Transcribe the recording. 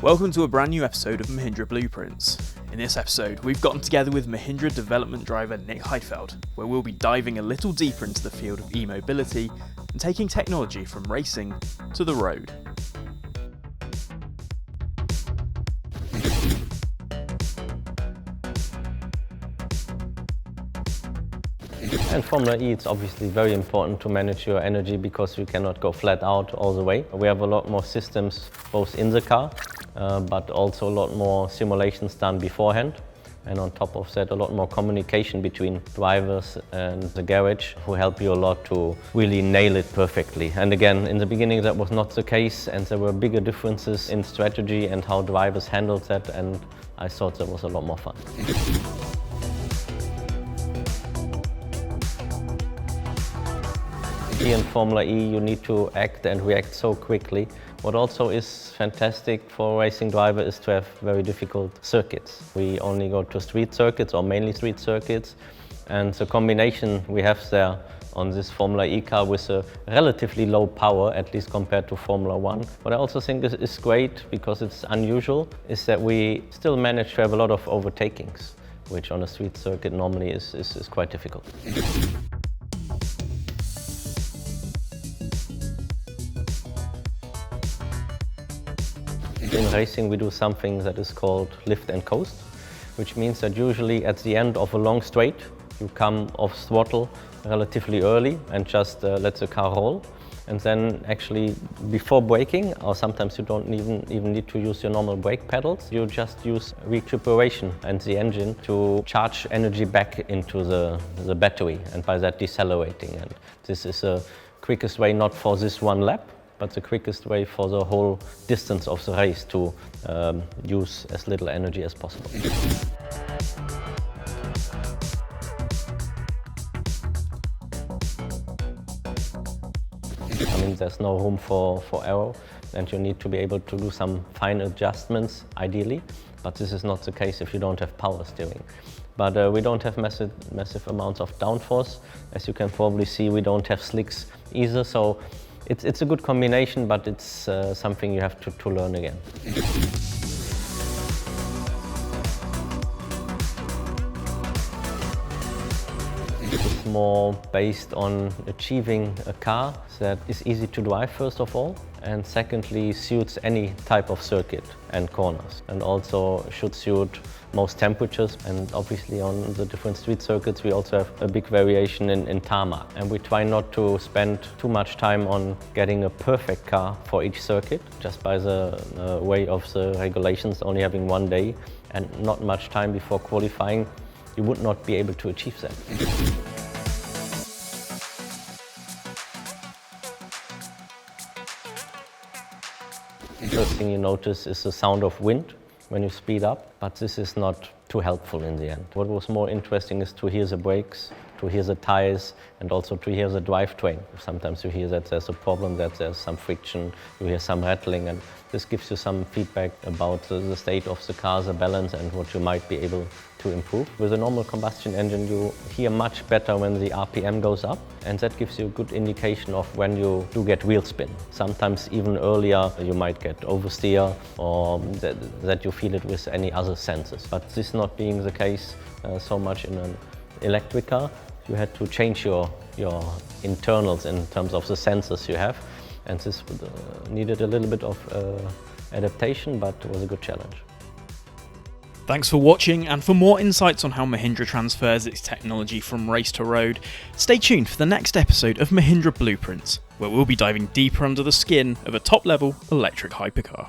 Welcome to a brand new episode of Mahindra Blueprints. In this episode, we've gotten together with Mahindra development driver Nick Heidfeld, where we'll be diving a little deeper into the field of e-mobility and taking technology from racing to the road. In Formula E, it's obviously very important to manage your energy because you cannot go flat out all the way. We have a lot more systems both in the car, but also a lot more simulations done beforehand. And on top of that, a lot more communication between drivers and the garage who help you a lot to really nail it perfectly. And again, in the beginning that was not the case, and there were bigger differences in strategy and how drivers handled that, and I thought that was a lot more fun. In Formula E, you need to act and react so quickly. What also is fantastic for a racing driver is to have very difficult circuits. We only go to street circuits, or mainly street circuits, and the combination we have there on this Formula E car with a relatively low power, at least compared to Formula 1. What I also think is great, because it's unusual, is that we still manage to have a lot of overtakings, which on a street circuit normally is quite difficult. In racing, we do something that is called lift and coast, which means that usually at the end of a long straight, you come off throttle relatively early and just let the car roll. And then actually before braking, or sometimes you don't even need to use your normal brake pedals, you just use recuperation and the engine to charge energy back into the battery, and by that decelerating. And this is the quickest way, not for this one lap, but the quickest way for the whole distance of the race to use as little energy as possible. I mean, there's no room for error, and you need to be able to do some fine adjustments, ideally, but this is not the case if you don't have power steering. But we don't have massive amounts of downforce. As you can probably see, we don't have slicks either, so it's a good combination, but it's something you have to learn again. It's more based on achieving a car that is easy to drive, first of all, and secondly suits any type of circuit and corners, and also should suit most temperatures. And obviously on the different street circuits we also have a big variation in tarmac, and we try not to spend too much time on getting a perfect car for each circuit, just by the way of the regulations only having one day and not much time before qualifying. You would not be able to achieve that. First thing you notice is the sound of wind when you speed up, but this is not too helpful in the end. What was more interesting is to hear the brakes, to hear the tires, and also to hear the drivetrain. Sometimes you hear that there's a problem, that there's some friction, you hear some rattling, and this gives you some feedback about the state of the car, the balance, and what you might be able to improve. With a normal combustion engine, you hear much better when the RPM goes up, and that gives you a good indication of when you do get wheel spin. Sometimes even earlier you might get oversteer, or that you feel it with any other senses. But this not being the case so much in an electric car, you had to change your internals in terms of the sensors you have, and this needed a little bit of adaptation, but was a good challenge. Thanks for watching, and for more insights on how Mahindra transfers its technology from race to road, stay tuned for the next episode of Mahindra Blueprints, where we'll be diving deeper under the skin of a top-level electric hypercar.